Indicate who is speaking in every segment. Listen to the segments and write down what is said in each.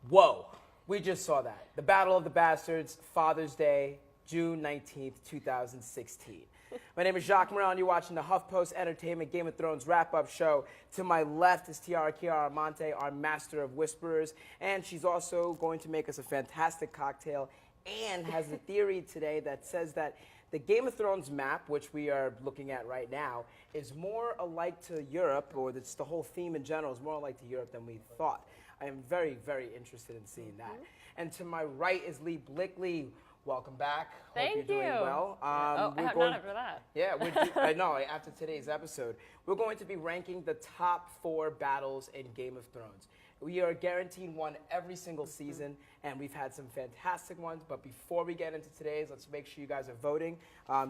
Speaker 1: Whoa, we just saw that. The Battle of the Bastards, Father's Day, June 19th, 2016. My name is Jacques Morel, and you're watching the HuffPost Entertainment Game of Thrones wrap-up show. To my left is Tiara Chiara-Monte, our master of whisperers, and she's also going to make us a fantastic cocktail and has a theory today that says that the Game of Thrones map, which we are looking at right now, is more alike to Europe, or it's the whole theme in general is more alike to Europe than we thought. I am very, very interested in seeing that. And to my right is Lee Blickley. Welcome back.
Speaker 2: Thank
Speaker 1: Hope you're
Speaker 2: you.
Speaker 1: doing well.
Speaker 2: Not after that.
Speaker 1: Yeah, I know. After today's episode, we're going to be ranking the top 4 battles in Game of Thrones. We are guaranteed one every single season, and we've had some fantastic ones. But before we get into today's, let's make sure you guys are voting.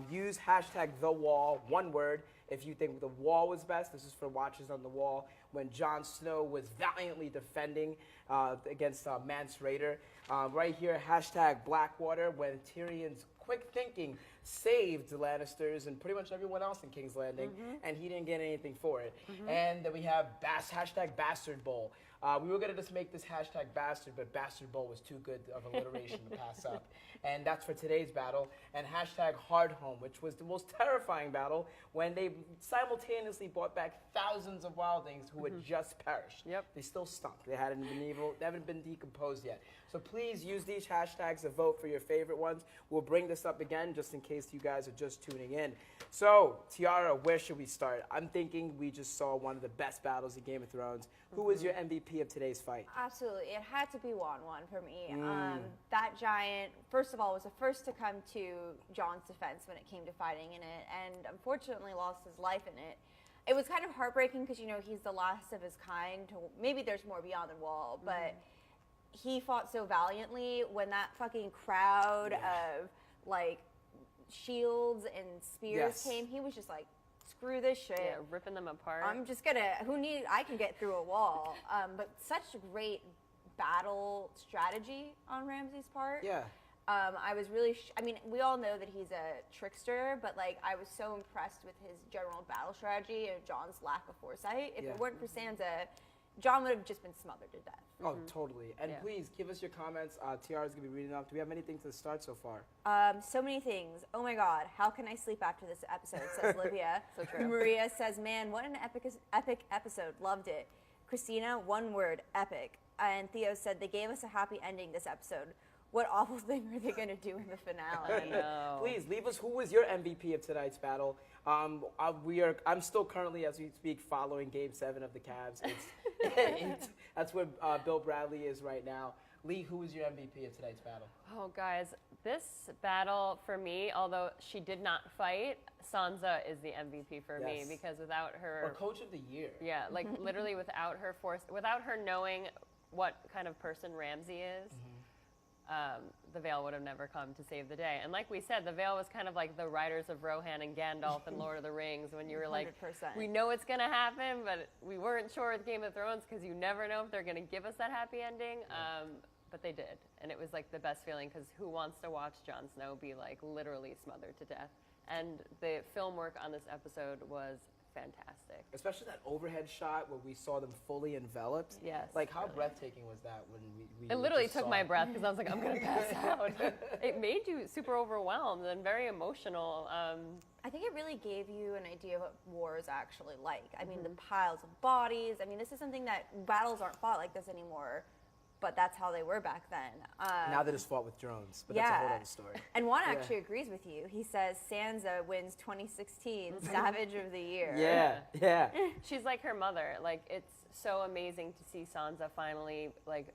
Speaker 1: Use hashtag #TheWall, one word, if you think the Wall was best. This is for Watchers on the Wall, when Jon Snow was valiantly defending against Mance Rayder. Right here, hashtag Blackwater, when Tyrion's quick thinking saved the Lannisters and pretty much everyone else in King's Landing, and he didn't get anything for it. And then we have hashtag Bastard Bowl. We were going to just make this hashtag Bastard, but Bastard Bowl was too good of alliteration to pass up. And that's for today's battle. And hashtag Hard Home, which was the most terrifying battle when they simultaneously brought back thousands of wildlings who had just perished.
Speaker 2: Yep.
Speaker 1: They still stunk. They hadn't been evil. They haven't been decomposed yet. So please use these hashtags to vote for your favorite ones. We'll bring this up again just in case you guys are just tuning in. So, Tiara, where should we start? I'm thinking we just saw one of the best battles in Game of Thrones. Who was your MVP of today's fight?
Speaker 3: Absolutely. It had to be Wan for me. That giant, first of all, was the first to come to Jon's defense when it came to fighting in it, and unfortunately lost his life in it. It was kind of heartbreaking because, you know, he's the last of his kind. Maybe there's more beyond the wall, but he fought so valiantly when that fucking crowd of, like, shields and spears came. He was just like, screw this shit.
Speaker 2: Yeah, ripping them apart.
Speaker 3: I'm just gonna, I can get through a wall. But such great battle strategy on Ramsay's part.
Speaker 1: Yeah.
Speaker 3: I was really, we all know that he's a trickster, but like, I was so impressed with his general battle strategy and Jon's lack of foresight. If it weren't for Sansa, Jon would have just been smothered to death.
Speaker 1: Oh, totally. And please give us your comments. Tiara's going to be reading off. Do we have anything to start so far?
Speaker 3: So many things. Oh my God, how can I sleep after this episode, says Livia.
Speaker 2: So true.
Speaker 3: Maria says, man, what an epic episode. Loved it. Christina, one word, epic. And Theo said, they gave us a happy ending this episode. What awful thing are they going to do in the finale?
Speaker 2: I know.
Speaker 1: Please leave us. Who was your MVP of tonight's battle? I'm still currently, as we speak, following Game 7 of the Cavs. That's where Bill Bradley is right now. Lee, who was your MVP of tonight's battle?
Speaker 2: Oh, guys, this battle for me, although she did not fight, Sansa is the MVP for me because without her,
Speaker 1: or Coach of the Year.
Speaker 2: Yeah, like literally without her without her knowing what kind of person Ramsay is. The Veil would have never come to save the day. And like we said, the Veil was kind of like the Riders of Rohan and Gandalf and Lord of the Rings when you were like,
Speaker 3: 100%.
Speaker 2: we know it's going to happen, but we weren't sure with Game of Thrones because you never know if they're going to give us that happy ending. But they did. And it was like the best feeling because who wants to watch Jon Snow be like literally smothered to death? And the film work on this episode was fantastic.
Speaker 1: Especially that overhead shot where we saw them fully enveloped.
Speaker 2: Yes.
Speaker 1: Like, how breathtaking was that when we
Speaker 2: It literally
Speaker 1: just
Speaker 2: took
Speaker 1: saw
Speaker 2: my
Speaker 1: it?
Speaker 2: breath because I was like, I'm going to pass out. It made you super overwhelmed and very emotional.
Speaker 3: I think it really gave you an idea of what war is actually like. I mean, the piles of bodies. I mean, this is something that battles aren't fought like this anymore, but that's how they were back then.
Speaker 1: Now that it's fought with drones, but that's a whole other story.
Speaker 3: And Juan actually agrees with you. He says Sansa wins 2016 Savage of the Year.
Speaker 1: Yeah.
Speaker 2: She's like her mother. Like, it's so amazing to see Sansa finally, like,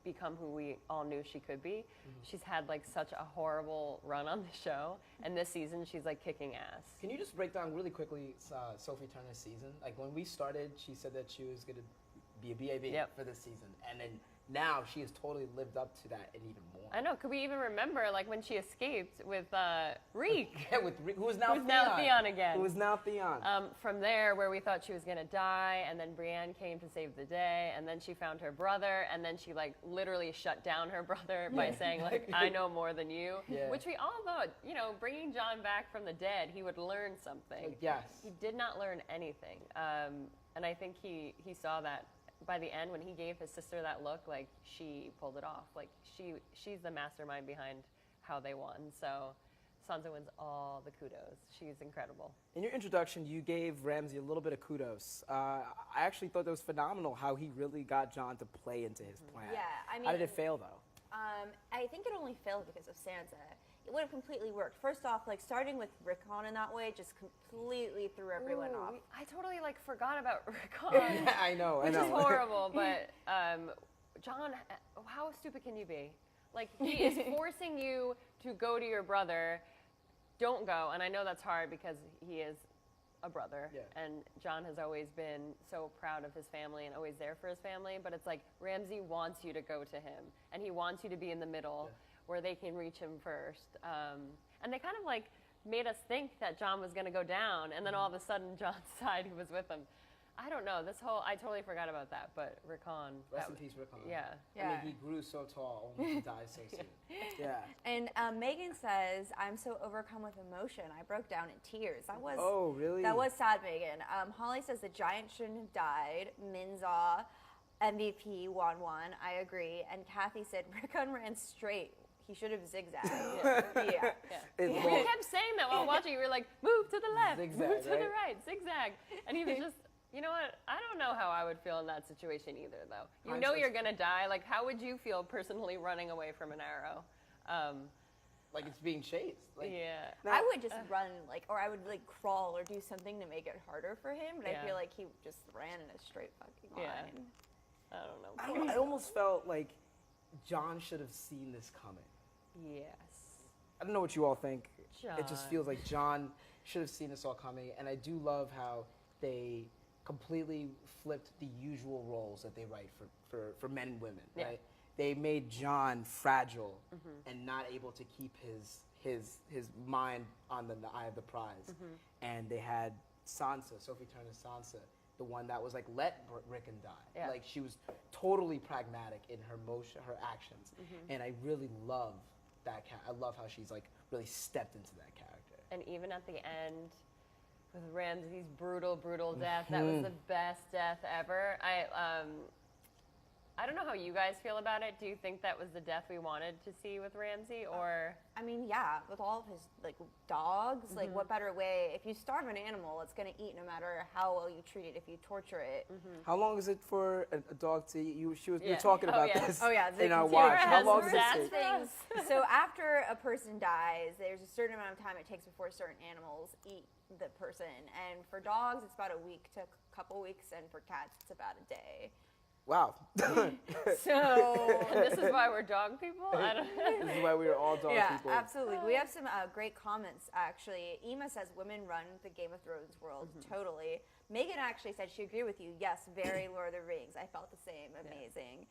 Speaker 2: become who we all knew she could be. She's had, like, such a horrible run on the show, and this season she's, like, kicking ass.
Speaker 1: Can you just break down really quickly Sophie Turner's season? Like, when we started, she said that she was going to be a BAB for this season, and then now she has totally lived up to that and even more.
Speaker 2: I know. Could we even remember, like, when she escaped with Reek?
Speaker 1: Yeah, with Reek, who is now
Speaker 2: Theon again.
Speaker 1: Who is now Theon.
Speaker 2: From there, where we thought she was going to die, and then Brienne came to save the day, and then she found her brother, and then she, like, literally shut down her brother by saying, like, I know more than you, which we all thought, you know, bringing Jon back from the dead, he would learn something.
Speaker 1: Yes.
Speaker 2: He did not learn anything, and I think he saw that by the end, when he gave his sister that look, like, she pulled it off. Like, she's the mastermind behind how they won. So Sansa wins all the kudos. She's incredible.
Speaker 1: In your introduction, you gave Ramsay a little bit of kudos. I actually thought that was phenomenal how he really got Jon to play into his plan.
Speaker 3: Yeah, I mean,
Speaker 1: how did it fail, though?
Speaker 3: I think it only failed because of Sansa. It would have completely worked. First off, like starting with Rickon in that way just completely threw everyone off.
Speaker 2: I totally forgot about Rickon.
Speaker 1: I know.
Speaker 2: Which is horrible, but Jon, how stupid can you be? Like, he is forcing you to go to your brother. Don't go. And I know that's hard because he is a brother.
Speaker 1: Yeah.
Speaker 2: And Jon has always been so proud of his family and always there for his family. But it's like Ramsay wants you to go to him. And he wants you to be in the middle where they can reach him first. And they kind of made us think that Jon was going to go down. And then all of a sudden, Jon's side, who was with him. I don't know. I totally forgot about that. But Rickon.
Speaker 1: Rest in peace, Rickon.
Speaker 3: Yeah.
Speaker 1: I mean, he grew so tall, only to die so soon. Yeah.
Speaker 3: And Megan says, I'm so overcome with emotion. I broke down in tears. That was
Speaker 1: Oh, really?
Speaker 3: That was sad, Megan. Holly says the giant shouldn't have died. Minza, MVP, won. I agree. And Kathy said Rickon ran straight. He should have zigzagged. Yeah.
Speaker 2: You kept saying that while watching. You were like, move to the left,
Speaker 1: Zigzag,
Speaker 2: move to the
Speaker 1: right?
Speaker 2: right, zigzag. And he was just, you know what? I don't know how I would feel in that situation either, though. You know you're going to die. Like, how would you feel personally running away from an arrow?
Speaker 1: Like it's being chased.
Speaker 2: Yeah.
Speaker 3: I would just run, or I would crawl or do something to make it harder for him. But I feel like he just ran in a straight fucking line.
Speaker 2: I don't know.
Speaker 1: I almost felt like Jon should have seen this coming.
Speaker 2: Yes.
Speaker 1: I don't know what you all think.
Speaker 2: Jon.
Speaker 1: It just feels like Jon should have seen this all coming. And I do love how they completely flipped the usual roles that they write for men and women, right? They made Jon fragile and not able to keep his mind on the eye of the prize. And they had Sansa, Sophie Turner's Sansa, the one that was let Rickon die.
Speaker 2: Yeah.
Speaker 1: Like she was totally pragmatic in her motion, her actions. And I really love that. I love how she's really stepped into that character.
Speaker 2: And even at the end, with Ramsay's brutal death, that was the best death ever. I don't know how you guys feel about it. Do you think that was the death we wanted to see with Ramsay, or?
Speaker 3: I mean, yeah, with all of his dogs, what better way? If you starve an animal, it's gonna eat no matter how well you treat it. If you torture it,
Speaker 1: How long is it for a dog to eat? You were talking about this.
Speaker 3: Oh yeah,
Speaker 1: in our watch. How long does it
Speaker 2: That's
Speaker 1: take?
Speaker 3: things. So after a person dies, there's a certain amount of time it takes before certain animals eat the person. And for dogs, it's about a week to a couple weeks, and for cats, it's about a day.
Speaker 1: Wow.
Speaker 3: So
Speaker 2: And this is why we're dog people? I don't know.
Speaker 1: This is why we are all dog
Speaker 3: yeah,
Speaker 1: people.
Speaker 3: absolutely. We have some great comments, actually. Ema says women run the Game of Thrones world. Totally. Megan actually said she agreed with you. Yes, very Lord of the Rings. I felt the same. Amazing.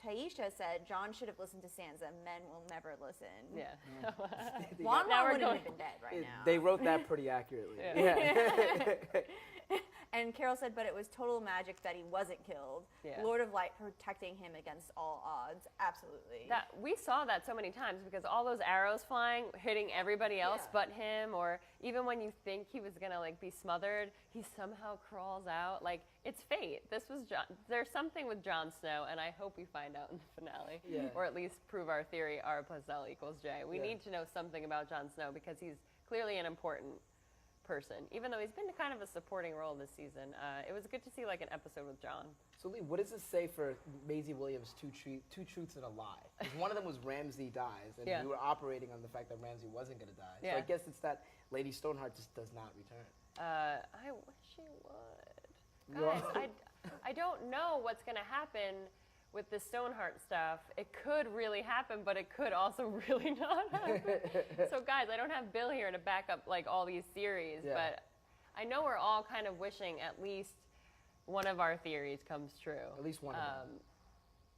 Speaker 3: Taisha said Jon should have listened to Sansa. Men will never listen.
Speaker 2: Yeah.
Speaker 3: Juan
Speaker 2: Now we're
Speaker 3: wouldn't
Speaker 2: going-
Speaker 3: have been dead right now.
Speaker 1: They wrote that pretty accurately.
Speaker 2: Yeah.
Speaker 3: And Carol said, but it was total magic that he wasn't killed.
Speaker 2: Yeah.
Speaker 3: Lord of Light protecting him against all odds. Absolutely.
Speaker 2: We saw that so many times because all those arrows flying, hitting everybody else but him, or even when you think he was gonna be smothered, he somehow crawls out. It's fate. This was Jon. There's something with Jon Snow, and I hope we find out in the finale, or at least prove our theory: R plus L equals J. We need to know something about Jon Snow because he's clearly an important person, even though he's been kind of a supporting role this season. It was good to see an episode with Jon.
Speaker 1: So Lee, what does this say for Maisie Williams' two truths and a lie? Because one of them was Ramsay dies, and we were operating on the fact that Ramsay wasn't going to die. So I guess it's that Lady Stoneheart just does not return.
Speaker 2: I wish she would. Guys, I don't know what's going to happen with the Stoneheart stuff. It could really happen, but it could also really not happen. So guys, I don't have Bill here to back up all these theories, but I know we're all kind of wishing at least one of our theories comes true.
Speaker 1: At least one of them.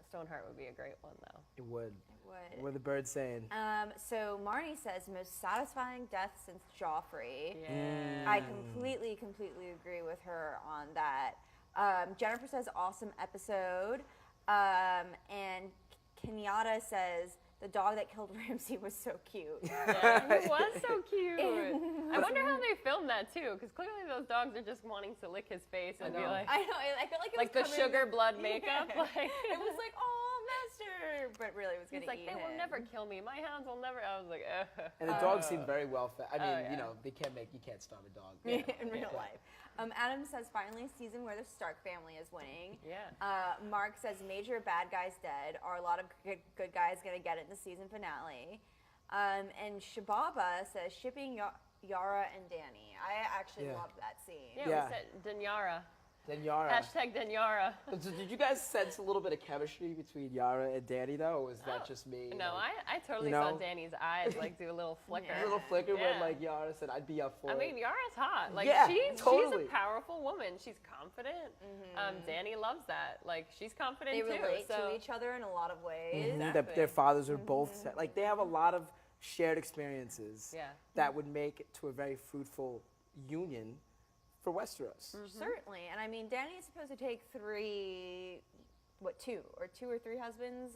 Speaker 2: Stoneheart would be a great one, though.
Speaker 1: It would.
Speaker 3: It would.
Speaker 1: What are the birds saying?
Speaker 3: So Marnie says most satisfying death since Joffrey.
Speaker 2: Yeah.
Speaker 3: I completely agree with her on that. Jennifer says awesome episode. And Kenyatta says the dog that killed Ramsay was so cute.
Speaker 2: Yeah, he was so cute. I wonder how they filmed that too, because clearly those dogs are just wanting to lick his face and be like,
Speaker 3: I know. I feel like it
Speaker 2: like
Speaker 3: was
Speaker 2: the sugar blood makeup.
Speaker 3: Yeah.
Speaker 2: Like
Speaker 3: It was like, oh, master, but really it was
Speaker 2: he's
Speaker 3: gonna
Speaker 2: like,
Speaker 3: eat
Speaker 2: they will
Speaker 3: him.
Speaker 2: never kill me. My hounds will never. I was like,
Speaker 1: And the dogs seem very well fed. I mean,
Speaker 2: yeah.
Speaker 1: you know, you can't starve a dog.
Speaker 3: In real life. Adam says, finally, a season where the Stark family is winning.
Speaker 2: Yeah.
Speaker 3: Mark says, major bad guys dead. Are a lot of good guys going to get it in the season finale? And Shababa says, shipping Yara and Danny. I actually love that scene.
Speaker 2: Yeah, we said Danyara.
Speaker 1: Yara.
Speaker 2: Hashtag Danyara.
Speaker 1: So did you guys sense a little bit of chemistry between Yara and Danny, though, or was that just me?
Speaker 2: No,
Speaker 1: like,
Speaker 2: I totally saw Danny's eyes like do a little flicker.
Speaker 1: a little flicker when
Speaker 2: Yeah.
Speaker 1: like Yara said, "I'd be up for it."
Speaker 2: I mean, Yara's hot. Like she's
Speaker 1: totally.
Speaker 2: a powerful woman. She's confident. Danny loves that. Like she's confident
Speaker 3: They
Speaker 2: too.
Speaker 3: relate
Speaker 2: so
Speaker 3: to each other in a lot of ways.
Speaker 2: Exactly.
Speaker 1: Their fathers are both like they have a lot of shared experiences that would make it to a very fruitful union for Westeros.
Speaker 3: Certainly. And I mean, Danny is supposed to take two or three husbands?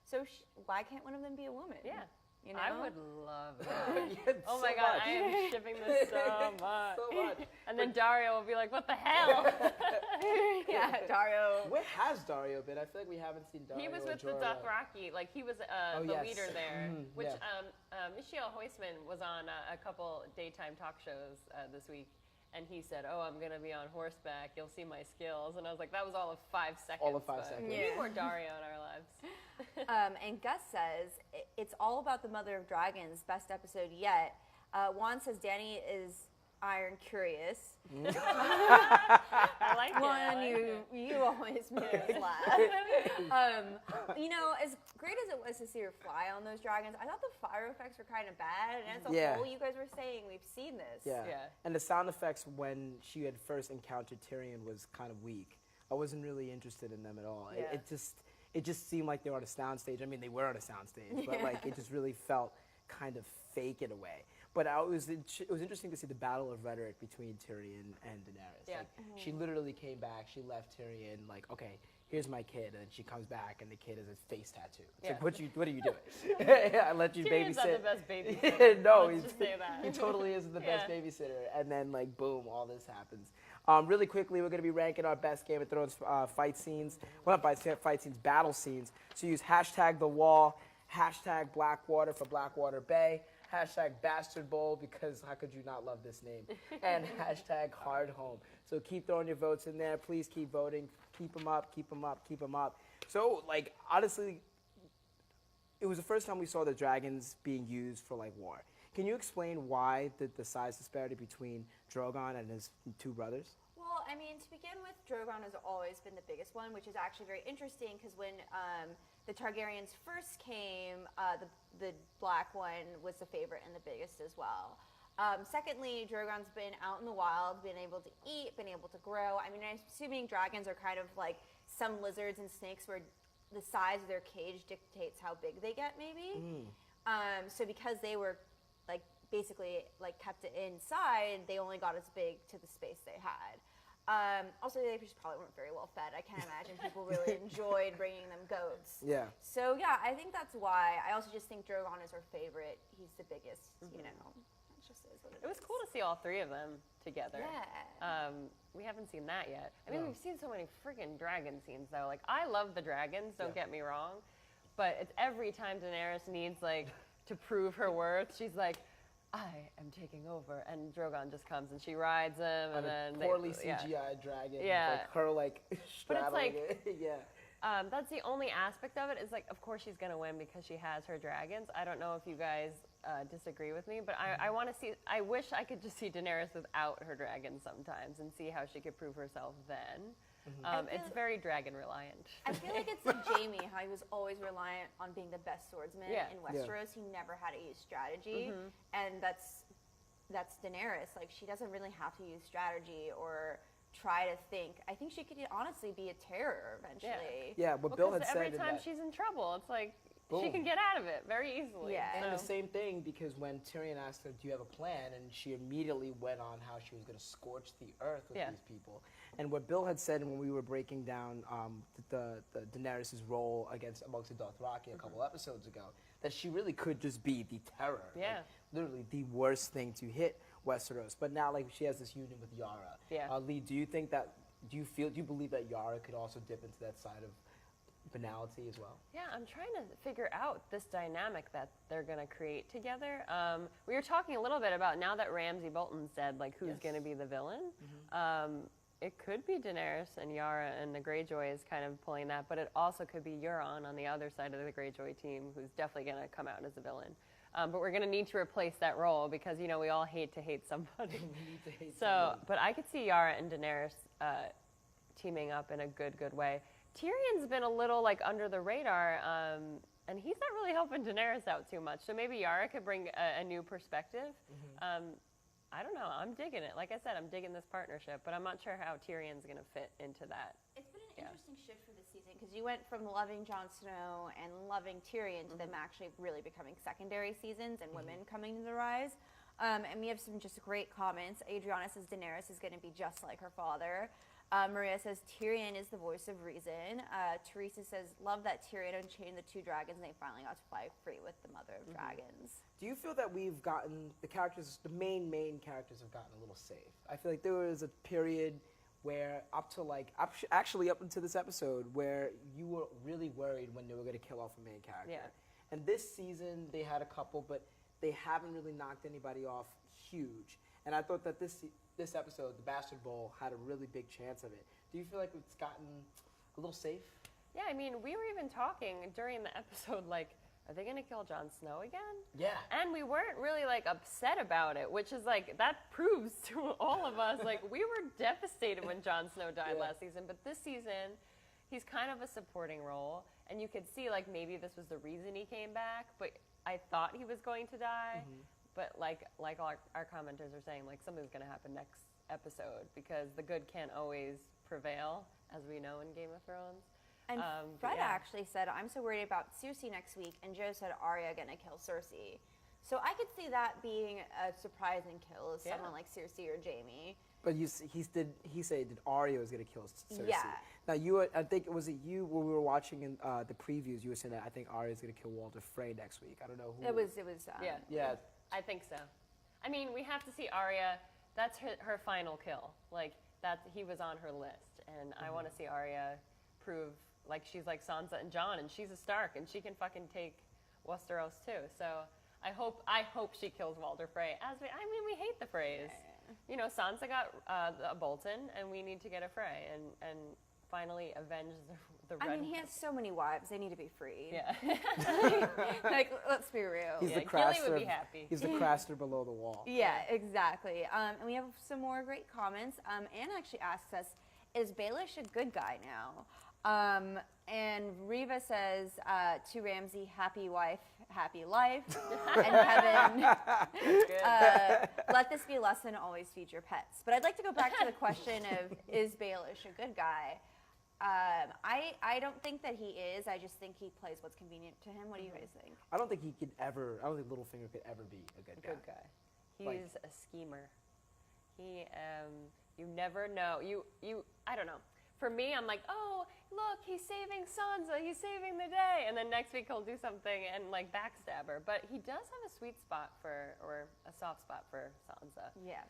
Speaker 3: So why can't one of them be a woman?
Speaker 2: Yeah.
Speaker 3: You know?
Speaker 2: I would love that.
Speaker 1: Yeah,
Speaker 2: Oh
Speaker 1: so
Speaker 2: my God,
Speaker 1: much.
Speaker 2: I am shipping this so much.
Speaker 1: So much.
Speaker 2: And then Dario will be like, "What the hell?"
Speaker 3: Yeah, Dario.
Speaker 1: Where has Dario been? I feel like we haven't seen Dario.
Speaker 2: He was
Speaker 1: or
Speaker 2: with the
Speaker 1: Jorah.
Speaker 2: Dothraki. Like he was the
Speaker 1: yes.
Speaker 2: leader there. Which
Speaker 1: yeah.
Speaker 2: Michiel Huisman was on a couple daytime talk shows this week. And he said, "Oh, I'm gonna be on horseback. You'll see my skills." And I was like, "That was all of 5 seconds."
Speaker 1: All of 5
Speaker 2: but
Speaker 1: seconds.
Speaker 2: We need more Dario in our lives.
Speaker 3: And Gus says, it's all about the Mother of Dragons, best episode yet. Juan says, Danny is iron curious.
Speaker 2: I like it.
Speaker 3: Juan, you always make us laugh. You know, as great as it was to see her fly on those dragons, I thought the fire effects were kind of bad. And as a whole, you guys were saying, we've seen this.
Speaker 1: Yeah.
Speaker 2: Yeah.
Speaker 1: And the sound effects when she had first encountered Tyrion was kind of weak. I wasn't really interested in them at all.
Speaker 2: Yeah.
Speaker 1: It just seemed like they were on a soundstage. I mean, they were on a soundstage, but like it just really felt kind of fake in a way. But it was interesting to see the battle of rhetoric between Tyrion and Daenerys.
Speaker 2: Yeah.
Speaker 1: Like, she literally came back. She left Tyrion like, okay, here's my kid, and then she comes back, and the kid has a face tattoo. It's like, what are you doing? I let you
Speaker 2: Tyrion's
Speaker 1: babysit.
Speaker 2: not the best babysitter.
Speaker 1: No,
Speaker 2: Let's just say that.
Speaker 1: he totally isn't the best
Speaker 2: Yeah.
Speaker 1: babysitter. And then, like, boom, all this happens. Really quickly, we're going to be ranking our best Game of Thrones fight scenes. Well, not fight scenes, battle scenes. So use hashtag The Wall, hashtag Blackwater for Blackwater Bay, hashtag Bastard Bowl, because how could you not love this name? And hashtag Hard Home. So keep throwing your votes in there. Please keep voting. Keep them up, keep them up, keep them up. So, like, honestly, it was the first time we saw the dragons being used for, like, war. Can you explain why the size disparity between Drogon and his two brothers?
Speaker 3: Well, I mean, to begin with, Drogon has always been the biggest one, which is actually very interesting because when the Targaryens first came, the black one was the favorite and the biggest as well. Secondly, Drogon's been out in the wild, been able to eat, been able to grow. I mean, I'm assuming dragons are kind of like some lizards and snakes where the size of their cage dictates how big they get, maybe. So because they were like basically like kept it inside, they only got as big to the space they had. Also, they just probably weren't very well fed. I can't imagine people really enjoyed bringing them goats.
Speaker 1: Yeah.
Speaker 3: So yeah, I think that's why. I also just think Drogon is our favorite. He's the biggest, you know. It just is what it is.
Speaker 2: It was cool to see all three of them together.
Speaker 3: Yeah.
Speaker 2: We haven't seen that yet. I mean, we've seen so many freaking dragon scenes, though. Like, I love the dragons, don't get me wrong. But it's every time Daenerys needs, like, to prove her worth, she's like, I am taking over. And Drogon just comes and she rides him. And then
Speaker 1: poorly CGI dragon.
Speaker 2: Yeah.
Speaker 1: Like her, like, straddling
Speaker 2: like-
Speaker 1: it. Yeah.
Speaker 2: That's the only aspect of it is, like, of course she's going to win because she has her dragons. I don't know if you guys disagree with me, but I want to see, I wish I could just see Daenerys without her dragons sometimes and see how she could prove herself then. It's very dragon reliant.
Speaker 3: I feel like it's like Jaime, how he was always reliant on being the best swordsman in Westeros. He never had to use strategy, and that's Daenerys. Like, she doesn't really have to use strategy or try to think. I think she could honestly be a terror eventually.
Speaker 1: Yeah, what Bill had said
Speaker 2: every
Speaker 1: in
Speaker 2: time
Speaker 1: that-
Speaker 2: she's in trouble, it's like she
Speaker 1: Boom.
Speaker 2: can get out of it very easily.
Speaker 3: Yeah.
Speaker 1: And the
Speaker 2: So-
Speaker 1: same thing, because when Tyrion asked her, do you have a plan? And she immediately went on how she was going to scorch the earth with these people. And what Bill had said when we were breaking down the Daenerys' role amongst the Dothraki a couple episodes ago, that she really could just be the terror.
Speaker 2: Yeah.
Speaker 1: Like, literally the worst thing to hit Westeros. But now, like, she has this union with Yara.
Speaker 2: Yeah.
Speaker 1: Lee, do you believe that Yara could also dip into that side of banality as well?
Speaker 2: Yeah, I'm trying to figure out this dynamic that they're going to create together. We were talking a little bit about now that Ramsay Bolton's dead, like who's going to be the villain. It could be Daenerys and Yara, and the Greyjoy is kind of pulling that, but it also could be Euron on the other side of the Greyjoy team, who's definitely going to come out as a villain. But we're going to need to replace that role because, you know, we all hate to hate somebody. But I could see Yara and Daenerys teaming up in a good way. Tyrion's been a little like under the radar, and he's not really helping Daenerys out too much. So maybe Yara could bring a new perspective. I don't know. I'm digging it. Like I said, I'm digging this partnership, but I'm not sure how Tyrion's going to fit into that.
Speaker 3: It's been an interesting shift for this season because you went from loving Jon Snow and loving Tyrion to them actually really becoming secondary seasons and women coming to the rise. And we have some just great comments. Adriana says Daenerys is going to be just like her father. Maria says Tyrion is the voice of reason. Teresa says, love that Tyrion unchained the two dragons and they finally got to fly free with the mother of dragons.
Speaker 1: Do you feel that we've gotten, the main characters have gotten a little safe? I feel like there was a period where actually up until this episode where you were really worried when they were going to kill off a main character.
Speaker 2: Yeah.
Speaker 1: And this season they had a couple, but they haven't really knocked anybody off huge. And I thought that this episode, the Bastard Bowl, had a really big chance of it. Do you feel like it's gotten a little safe?
Speaker 2: Yeah, I mean, we were even talking during the episode, like, are they going to kill Jon Snow again?
Speaker 1: Yeah.
Speaker 2: And we weren't really, like, upset about it, which is, like, that proves to all of us, like, we were devastated when Jon Snow died last season. But this season, he's kind of a supporting role. And you could see, like, maybe this was the reason he came back. But I thought he was going to die. But like our commenters are saying, like, something's going to happen next episode because the good can't always prevail, as we know in Game of Thrones.
Speaker 3: And Fred actually said, I'm so worried about Cersei next week, and Joe said Arya going to kill Cersei. So I could see that being a surprising kill of someone like Cersei or Jaime.
Speaker 1: But he said that Arya was going to kill Cersei.
Speaker 3: Yeah.
Speaker 1: Now, I think, was it you when we were watching in the previews, you were saying that I think Arya's going to kill Walder Frey next week. I don't know who.
Speaker 3: It was.
Speaker 1: Yeah.
Speaker 2: I think so. I mean, we have to see Arya. That's her final kill. Like, he was on her list. And I want to see Arya prove, like, she's like Sansa and Jon, and she's a Stark, and she can fucking take Westeros, too. So I hope she kills Walder Frey. We hate the Freys. You know, Sansa got a Bolton, and we need to get a Frey and finally avenge the Red.
Speaker 3: I mean, he has so many wives; they need to be freed.
Speaker 2: Yeah.
Speaker 3: Like, let's be real.
Speaker 1: He's the
Speaker 2: Gilly would be happy.
Speaker 1: He's the Craster below the wall.
Speaker 3: Yeah, exactly. And we have some more great comments. Anne actually asks us, "Is Baelish a good guy now?" And Riva says to Ramsay, "Happy wife, happy life." And Kevin, "Let this be a lesson: always feed your pets." But I'd like to go back to the question of, is Baelish a good guy? I don't think that he is. I just think he plays what's convenient to him. What do you guys think?
Speaker 1: I don't think Littlefinger could ever be a good guy.
Speaker 2: He's a schemer. You never know. I don't know. For me, I'm like, oh, look, he's saving Sansa. He's saving the day. And then next week he'll do something and, like, backstab her. But he does have a sweet spot or a soft spot for Sansa.
Speaker 3: Yes.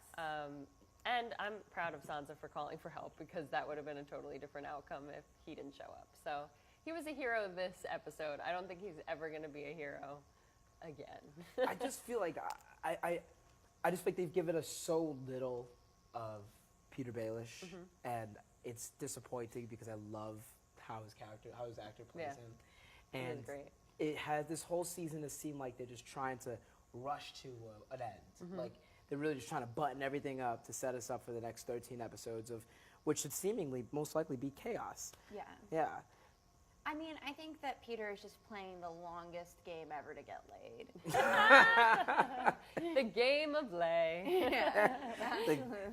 Speaker 2: And I'm proud of Sansa for calling for help because that would have been a totally different outcome if he didn't show up. So he was a hero this episode. I don't think he's ever going to be a hero again.
Speaker 1: I just feel like I just think they've given us so little of Peter Baelish, and it's disappointing because I love how his actor plays him. And
Speaker 2: is great.
Speaker 1: It has this whole season has seemed like they're just trying to rush to an end. Like, they're really just trying to button everything up to set us up for the next 13 episodes of, which should seemingly most likely be chaos.
Speaker 3: Yeah.
Speaker 1: Yeah.
Speaker 3: I mean, I think that Peter is just playing the longest game ever to get laid.
Speaker 2: The game of lay.
Speaker 3: Yeah.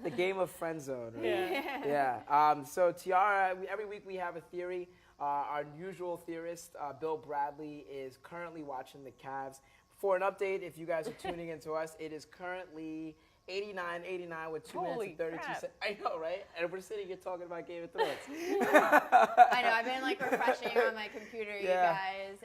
Speaker 1: The game of friend zone. Right?
Speaker 2: Yeah.
Speaker 1: Yeah. So Tiara, every week we have a theory. Our usual theorist, Bill Bradley, is currently watching the Cavs. For an update, if you guys are tuning into us, it is currently 89 with 2
Speaker 2: Holy
Speaker 1: minutes and 32
Speaker 2: crap.
Speaker 1: seconds. I know, right? And we're sitting here talking about Game of Thrones.
Speaker 3: I know. I've been like refreshing on my computer, you
Speaker 1: Yeah.
Speaker 3: guys.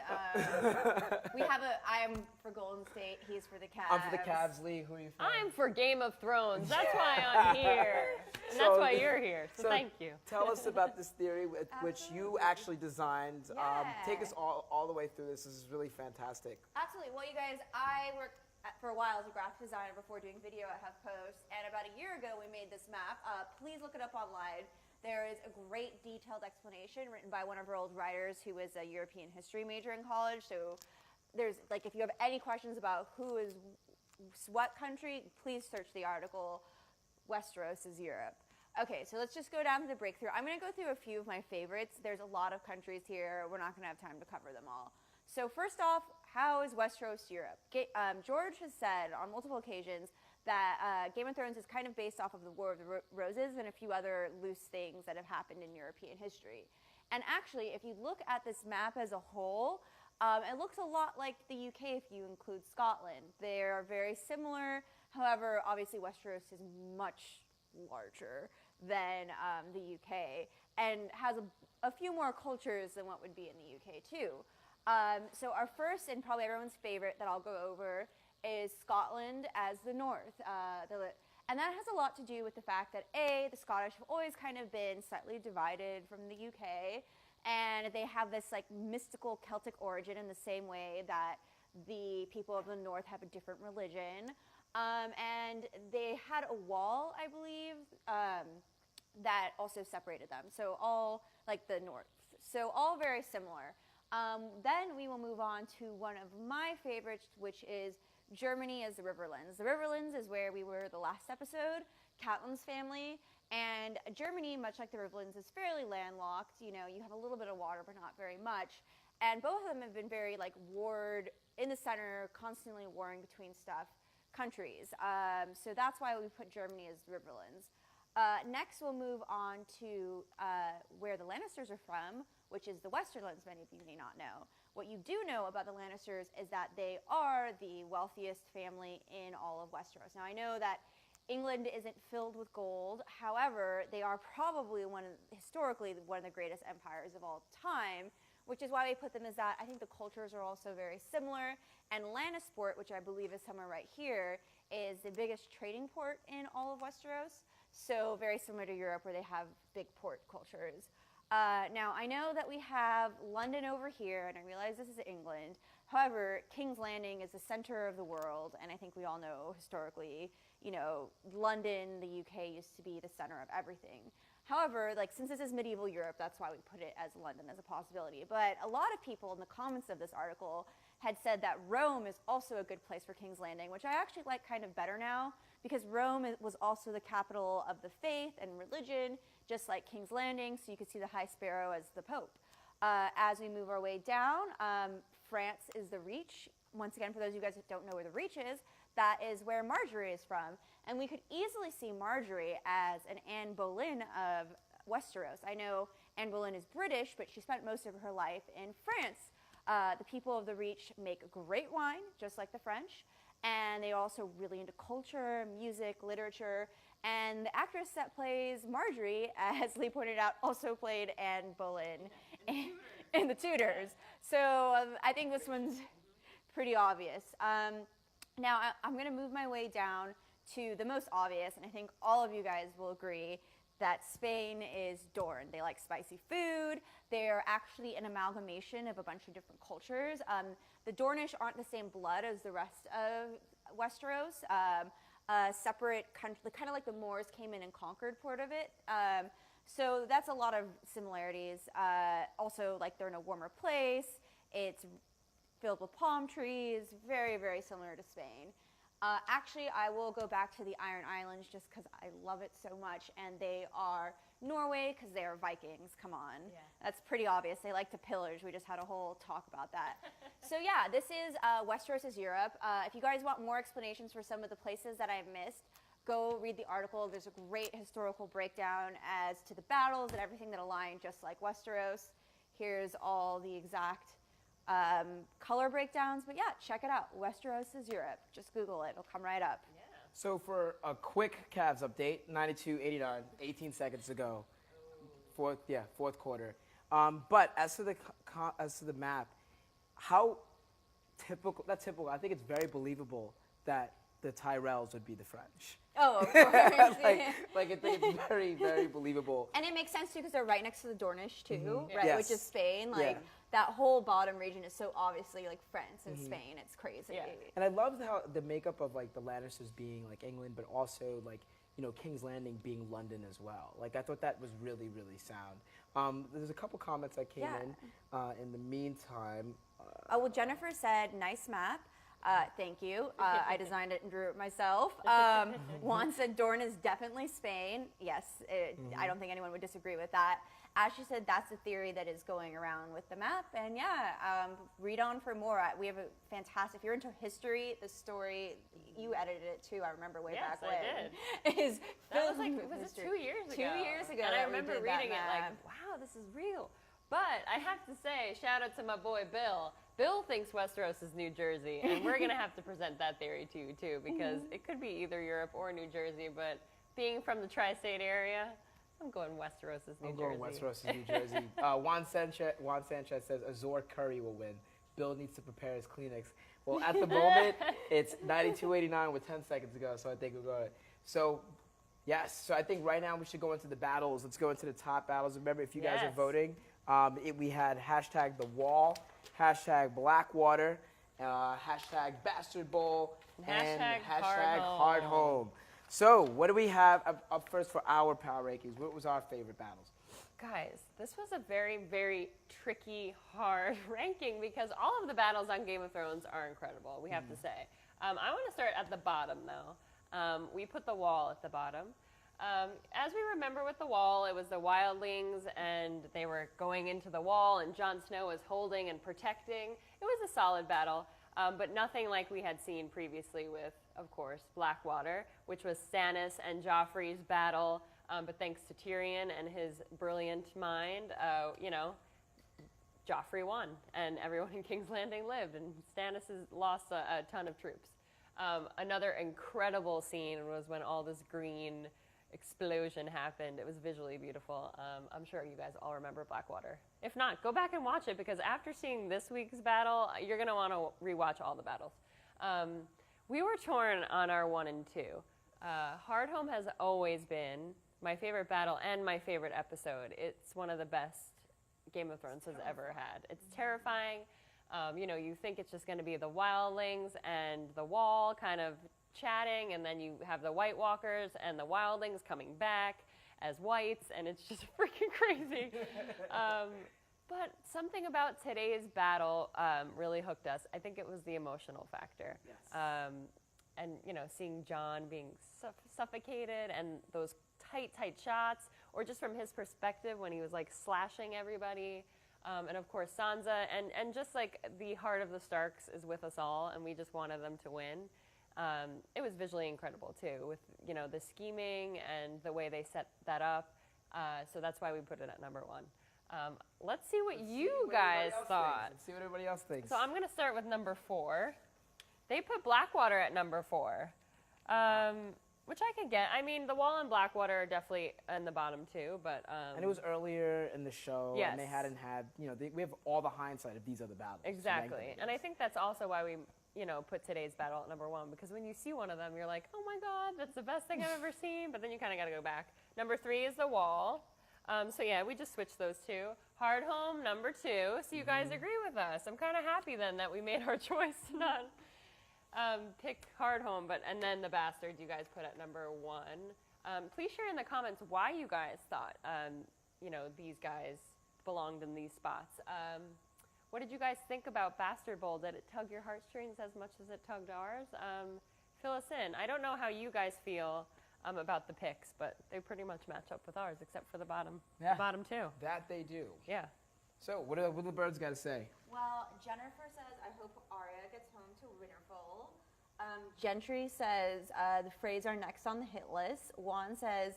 Speaker 3: I am for Golden State. He's for the Cavs.
Speaker 1: I'm for the Cavs. Lee, who are you for?
Speaker 2: I'm for Game of Thrones. That's why I'm here. And that's why you're here. So thank you.
Speaker 1: Tell us about this theory, which you actually designed.
Speaker 3: Yeah.
Speaker 1: Take us all the way through this. This is really fantastic.
Speaker 3: Absolutely. Well, you guys, I worked for a while as a graphic designer before doing video at HuffPost, and about a year ago we made this map. Please look it up online. There is a great detailed explanation written by one of our old writers who was a European history major in college. So there's like, if you have any questions about who is what country, please search the article, Westeros Europe. Okay, so let's just go down to the breakthrough. I'm going to go through a few of my favorites. There's a lot of countries here. We're not going to have time to cover them all. So first off, how is Westeros Europe? George has said on multiple occasions that Game of Thrones is kind of based off of the War of the Roses and a few other loose things that have happened in European history. And actually, if you look at this map as a whole, it looks a lot like the UK if you include Scotland. They are very similar. However, obviously Westeros is much larger than the UK and has a few more cultures than what would be in the UK too. So our first and probably everyone's favorite that I'll go over is Scotland as the north. And that has a lot to do with the fact that the Scottish have always kind of been slightly divided from the UK, and they have this like mystical Celtic origin in the same way that the people of the north have a different religion. And they had a wall, I believe, that also separated them. So all like the north. So all very similar. Then we will move on to one of my favorites, which is Germany as the Riverlands. The Riverlands is where we were the last episode, Catelyn's family. And Germany, much like the Riverlands, is fairly landlocked. You know, you have a little bit of water, but not very much. And both of them have been very like warred in the center, constantly warring between countries. So that's why we put Germany as the Riverlands. Next, we'll move on to where the Lannisters are from, which is the Westerlands, many of you may not know. What you do know about the Lannisters is that they are the wealthiest family in all of Westeros. Now, I know that England isn't filled with gold. However, they are probably historically one of the greatest empires of all time, which is why we put them as that. I think the cultures are also very similar. And Lannisport, which I believe is somewhere right here, is the biggest trading port in all of Westeros. So very similar to Europe, where they have big port cultures. Now, I know that we have London over here, and I realize this is England. However, King's Landing is the center of the world, and I think we all know historically, you know, London, the UK, used to be the center of everything. However, like, since this is medieval Europe, that's why we put it as London as a possibility. But a lot of people in the comments of this article had said that Rome is also a good place for King's Landing, which I actually like kind of better now, because Rome was also the capital of the faith and religion, just like King's Landing, so you could see the High Sparrow as the Pope. As we move our way down, France is the Reach. Once again, for those of you guys that don't know where the Reach is, that is where Marjorie is from. And we could easily see Marjorie as an Anne Boleyn of Westeros. I know Anne Boleyn is British, but she spent most of her life in France. The people of the Reach make great wine, just like the French. And they're also really into culture, music, literature. And the actress that plays Marjorie, as Lee pointed out, also played Anne Boleyn in The Tudors. So I think this one's pretty obvious. Now, I'm going to move my way down to the most obvious, and I think all of you guys will agree that Spain is Dorne. They like spicy food. They're actually an amalgamation of a bunch of different cultures. The Dornish aren't the same blood as the rest of Westeros. Separate country, kind of like the Moors came in and conquered part of it. So that's a lot of similarities. Also, like, they're in a warmer place. It's filled with palm trees, very, very similar to Spain. Actually, I will go back to the Iron Islands just because I love it so much, and they are Norway because they are Vikings. Come on. Yeah. That's pretty obvious. They like to pillage. We just had a whole talk about that. So yeah, this is Westeros Europe. If you guys want more explanations for some of the places that I've missed, go read the article. There's a great historical breakdown as to the battles and everything that align just like Westeros. Here's all the exact color breakdowns, but yeah, check it out. Westeros is Europe. Just Google it; it'll come right up.
Speaker 2: Yeah.
Speaker 1: So for a quick Cavs update, 92-89, 18 seconds to go. Fourth quarter. But as to the map, how typical, not typical, I think it's very believable that the Tyrells would be the French.
Speaker 3: Oh, of course.
Speaker 1: I think it's very, very believable.
Speaker 3: And it makes sense too because they're right next to the Dornish too, right?
Speaker 1: Yes.
Speaker 3: Which is Spain. Like
Speaker 1: Yeah.
Speaker 3: that whole bottom region is so obviously like France and Spain. It's crazy.
Speaker 2: Yeah.
Speaker 1: And I love how the makeup of like the Lannisters being like England, but also like, you know, King's Landing being London as well. Like I thought that was really, really sound. There's a couple comments that came in the meantime.
Speaker 3: Oh, well, Jennifer said, nice map. Thank you. I designed it and drew it myself. Juan said Dorne is definitely Spain. Yes, I don't think anyone would disagree with that. Ashley said that's a theory that is going around with the map. And read on for more. We have a fantastic, if you're into history, the story, you edited it too, I remember way back when.
Speaker 2: Yes, I did.
Speaker 3: Is
Speaker 2: That was like, was it 2 years ago?
Speaker 3: 2 years ago.
Speaker 2: And I
Speaker 3: that we
Speaker 2: remember
Speaker 3: did that
Speaker 2: reading it like,
Speaker 3: map.
Speaker 2: wow, this is real. But I have to say, shout out to my boy Bill. Bill thinks Westeros is New Jersey, and we're going to have to present that theory to you, too, because it could be either Europe or New Jersey, but being from the tri-state area, I'm going Westeros is New Jersey.
Speaker 1: I'm going Westeros is New Jersey. Juan Sanchez says Azor Curry will win. Bill needs to prepare his Kleenex. Well, at the moment, it's 92-89 with 10 seconds to go, so I think we'll go. So, yes, so I think right now we should go into the battles. Let's go into the top battles. Remember, if you guys are voting, we had hashtag The Wall, hashtag Blackwater, hashtag Bastard Bowl, and hashtag Hard Home. So, what do we have up first for our power rankings? What was our favorite battles?
Speaker 2: Guys, this was a very, very tricky, hard ranking because all of the battles on Game of Thrones are incredible, we have to say. I want to start at the bottom, though. We put The Wall at the bottom. As we remember with The Wall, it was the wildlings, and they were going into the wall, and Jon Snow was holding and protecting. It was a solid battle, but nothing like we had seen previously with, of course, Blackwater, which was Stannis and Joffrey's battle. But thanks to Tyrion and his brilliant mind, Joffrey won, and everyone in King's Landing lived, and Stannis has lost a ton of troops. Another incredible scene was when all this green explosion happened. It was visually beautiful. I'm sure you guys all remember Blackwater. If not, go back and watch it, because after seeing this week's battle, you're going to want to rewatch all the battles. We were torn on our 1 and 2. Hardhome has always been my favorite battle and my favorite episode. It's one of the best Game of Thrones has ever had. It's terrifying. You think it's just going to be the wildlings and the wall kind of chatting, and then you have the White Walkers and the wildlings coming back as whites, and it's just freaking crazy. But something about today's battle really hooked us. I think it was the emotional factor. Yes. And, seeing Jon being suffocated and those tight shots, or just from his perspective when he was, like, slashing everybody. And, of course, Sansa. And just, like, the heart of the Starks is with us all, and we just wanted them to win. It was visually incredible, too, with, the scheming and the way they set that up. So that's why we put it at number 1. Let's see what you guys thought.
Speaker 1: Let's see what everybody else thinks.
Speaker 2: So I'm going to start with number 4. They put Blackwater at number 4, which I could get. I mean, The Wall and Blackwater are definitely in the bottom, too. But
Speaker 1: and it was earlier in the show,
Speaker 2: yes.
Speaker 1: And they hadn't had, we have all the hindsight of these other battles.
Speaker 2: Exactly. And I think that's also why we, put today's battle at number 1, because when you see one of them, you're like, oh my God, that's the best thing I've ever seen. But then you kind of got to go back. Number 3 is The Wall. So yeah, we just switched those two. Hard Home, number 2. So you guys agree with us. I'm kind of happy then that we made our choice to not pick Hard Home, and then The Bastard you guys put at number 1. Please share in the comments why you guys thought, these guys belonged in these spots. What did you guys think about Bastard Bowl? Did it tug your heartstrings as much as it tugged ours? Fill us in. I don't know how you guys feel about the picks, but they pretty much match up with ours, except for the bottom, the bottom 2.
Speaker 1: That they do.
Speaker 2: Yeah.
Speaker 1: So what do the birds got to say?
Speaker 3: Well, Jennifer says, I hope Arya gets home to Winterfell. Gentry says, the Freys are next on the hit list. Juan says,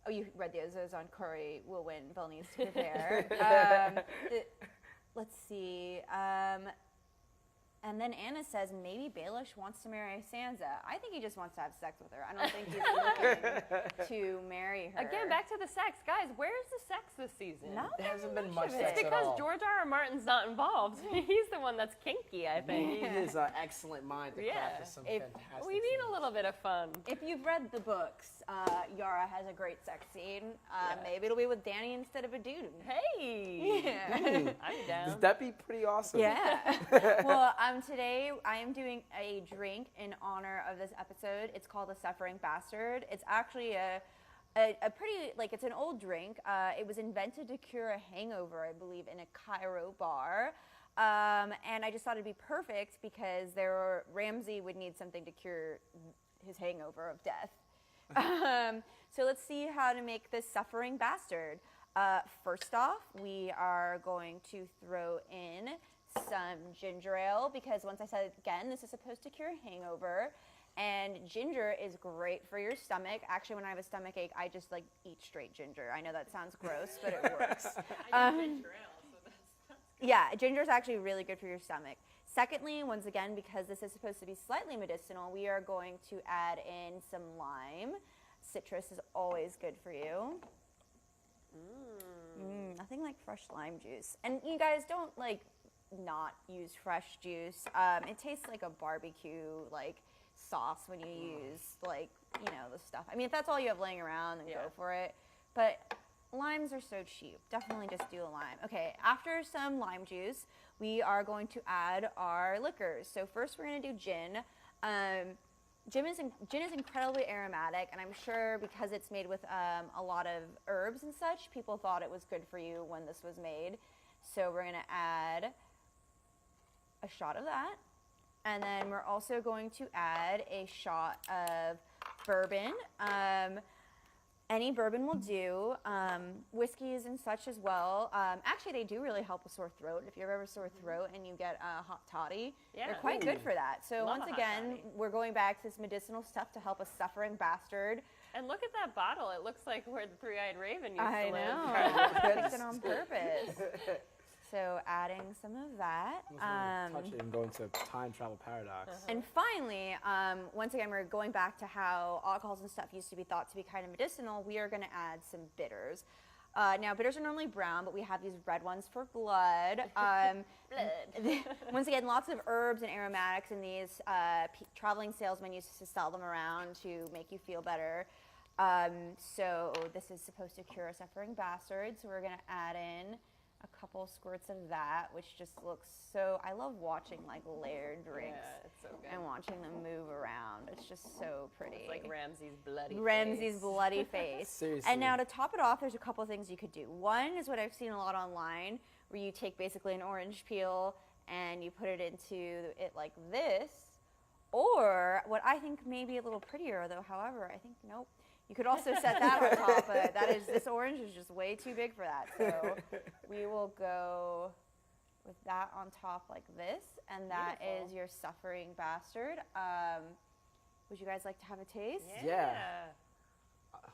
Speaker 3: oh, you read the Ozo's on Curry will win. Bill needs to prepare. Let's see. And then Anna says maybe Baelish wants to marry Sansa. I think he just wants to have sex with her. I don't think he's looking to marry her.
Speaker 2: Again, back to the sex. Guys, where's the sex this season?
Speaker 3: No,
Speaker 1: There hasn't been
Speaker 3: much
Speaker 1: much
Speaker 3: of it.
Speaker 1: sex
Speaker 2: It's
Speaker 1: at
Speaker 2: because
Speaker 1: all.
Speaker 2: George R. R. Martin's not involved. He's the one that's kinky, I think.
Speaker 1: He is an excellent mind to craft some fantastic
Speaker 2: We need a
Speaker 1: scenes.
Speaker 2: little bit of fun.
Speaker 3: If you've read the books, Yara has a great sex scene. Maybe it'll be with Dany instead of a dude.
Speaker 2: Hey!
Speaker 3: Yeah.
Speaker 2: I'm down.
Speaker 1: That'd be pretty awesome.
Speaker 3: Yeah. Well, today I am doing a drink in honor of this episode. It's called the Suffering Bastard. It's actually a pretty, like, it's an old drink. It was invented to cure a hangover, I believe, in a Cairo bar. And I just thought it'd be perfect because Ramsay would need something to cure his hangover of death. So let's see how to make this Suffering Bastard. First off, we are going to throw in some ginger ale because once I said again, this is supposed to cure hangover. And ginger is great for your stomach. Actually, when I have a stomach ache, I just like eat straight ginger. I know that sounds gross, but it works.
Speaker 2: I do ginger ale, so that's
Speaker 3: Yeah, ginger is actually really good for your stomach. Secondly, once again, because this is supposed to be slightly medicinal, we are going to add in some lime. Citrus is always good for you. Nothing like fresh lime juice. And you guys don't like not use fresh juice. It tastes like a barbecue like sauce when you use like, the stuff. I mean, if that's all you have laying around, then go for it. But limes are so cheap. Definitely just do a lime. Okay, after some lime juice, we are going to add our liquors. So first we're going to do gin. Gin is incredibly aromatic, and I'm sure because it's made with a lot of herbs and such, people thought it was good for you when this was made. So we're going to add a shot of that. And then we're also going to add a shot of bourbon. Any bourbon will do. Whiskeys and such as well. Actually, they do really help a sore throat. If you have ever sore throat and you get a hot toddy, they're quite good for that. So
Speaker 2: Love
Speaker 3: once
Speaker 2: a hot
Speaker 3: again,
Speaker 2: toddy.
Speaker 3: we're going back to this medicinal stuff to help a suffering bastard.
Speaker 2: And look at that bottle. It looks like where the three-eyed raven used
Speaker 3: I
Speaker 2: to live.
Speaker 3: know. I picked it on purpose. So adding some of that.
Speaker 1: Touch it and go into time travel paradox.
Speaker 3: And finally, once again, we're going back to how alcohols and stuff used to be thought to be kind of medicinal. We are going to add some bitters. Now, bitters are normally brown, but we have these red ones for blood. Once again, lots of herbs and aromatics, and these traveling salesmen used to sell them around to make you feel better. So this is supposed to cure a suffering bastard. So we're going to add in a couple squirts of that, which just looks so, I love watching like layered drinks
Speaker 2: it's so good.
Speaker 3: and watching them move around. It's just so pretty.
Speaker 2: It's like Ramsay's bloody
Speaker 3: Ramsay's
Speaker 2: face.
Speaker 3: bloody face.
Speaker 1: Seriously.
Speaker 3: And now to top it off, there's a couple things you could do. One is what I've seen a lot online, where you take basically an orange peel and you put it into it like this. Or what I think may be a little prettier, though, however, I think, nope. You could also set that on top, but this orange is just way too big for that. So we will go with that on top like this, and that
Speaker 2: Beautiful.
Speaker 3: is your suffering bastard. Would you guys like to have a taste?
Speaker 1: Yeah.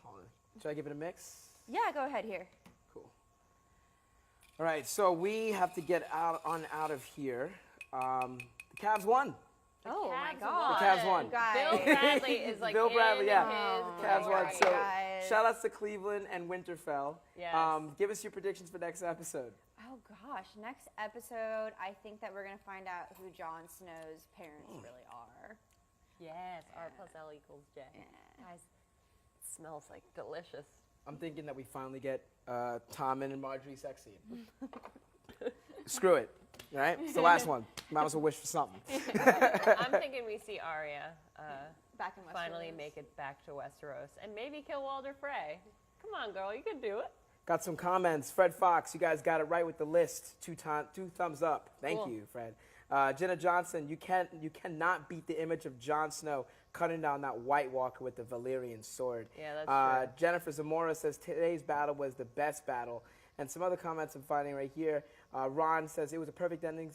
Speaker 1: Hold on. Should I give it a mix?
Speaker 3: Yeah, go ahead here.
Speaker 1: Cool. All right, so we have to get out of here. The Cavs won.
Speaker 3: Oh my
Speaker 2: Cavs
Speaker 3: God.
Speaker 2: won.
Speaker 1: The Cavs won.
Speaker 3: Guys.
Speaker 2: Bill Bradley is like
Speaker 1: Bill Bradley,
Speaker 2: in
Speaker 1: yeah.
Speaker 2: his
Speaker 1: Cavs
Speaker 2: glory.
Speaker 1: won. So
Speaker 3: guys.
Speaker 1: shout outs to Cleveland and Winterfell.
Speaker 2: Yes.
Speaker 1: Give us your predictions for next episode.
Speaker 3: Oh gosh, next episode, I think that we're going to find out who Jon Snow's parents really are.
Speaker 2: Yes, R plus L equals J. Guys, it smells like delicious.
Speaker 1: I'm thinking that we finally get Tommen and Marjorie sexy. Screw it. All right? It's the last one. Might as well wish for something.
Speaker 2: I'm thinking we see Arya
Speaker 3: Back in Westeros.
Speaker 2: finally make it back to Westeros and maybe kill Walder Frey. Come on, girl, you can do it.
Speaker 1: Got some comments. Fred Fox, you guys got it right with the list. Two thumbs up. Thank
Speaker 2: Cool.
Speaker 1: you, Fred. Jenna Johnson, you cannot beat the image of Jon Snow cutting down that White Walker with the Valyrian sword.
Speaker 2: Yeah, that's true.
Speaker 1: Jennifer Zamora says today's battle was the best battle. And some other comments I'm finding right here. Ron says it was a perfect ending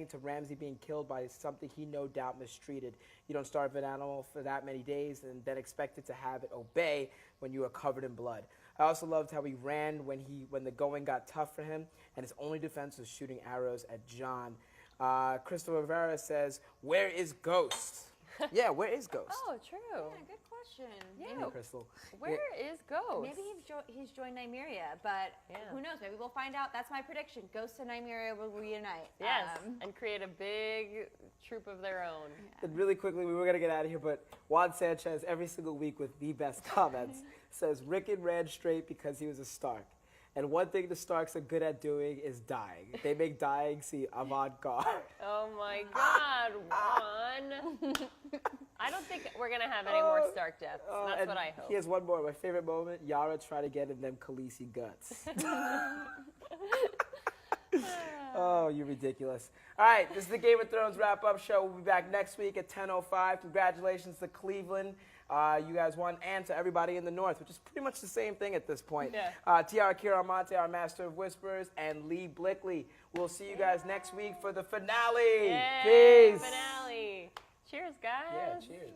Speaker 1: to Ramsay being killed by something he no doubt mistreated. You don't starve an animal for that many days and then expect it to have it obey when you are covered in blood. I also loved how he ran when the going got tough for him, and his only defense was shooting arrows at Jon. Christopher Rivera says, "Where is Ghost?" Yeah, where is Ghost?
Speaker 2: Oh, true.
Speaker 3: Yeah, good question.
Speaker 2: Yeah.
Speaker 1: Maybe Crystal.
Speaker 2: Where is Ghost?
Speaker 3: Maybe he's joined Nymeria, but who knows? Maybe we'll find out. That's my prediction. Ghost and Nymeria will reunite.
Speaker 2: Yes, and create a big troop of their own.
Speaker 1: And really quickly, we were gonna get out of here, but Juan Sanchez every single week with the best comments says Rickon ran straight because he was a Stark. And one thing the Starks are good at doing is dying. They make dying seem avant-garde.
Speaker 2: Oh my God, Juan. I don't think we're going to have any more Stark deaths. That's what I hope.
Speaker 1: Here's one more. My favorite moment, Yara trying to get in them Khaleesi guts. Oh, you're ridiculous. All right, this is the Game of Thrones wrap-up show. We'll be back next week at 10:05. Congratulations to Cleveland. You guys won, and to everybody in the North, which is pretty much the same thing at this point.
Speaker 2: Yeah.
Speaker 1: Tiara Kiramonte, our Master of Whispers, and Lee Blickley. We'll see you guys next week for the finale.
Speaker 2: Yay,
Speaker 1: Peace.
Speaker 2: finale. Cheers, guys.
Speaker 1: Yeah, cheers.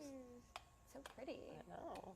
Speaker 3: So pretty.
Speaker 2: I know.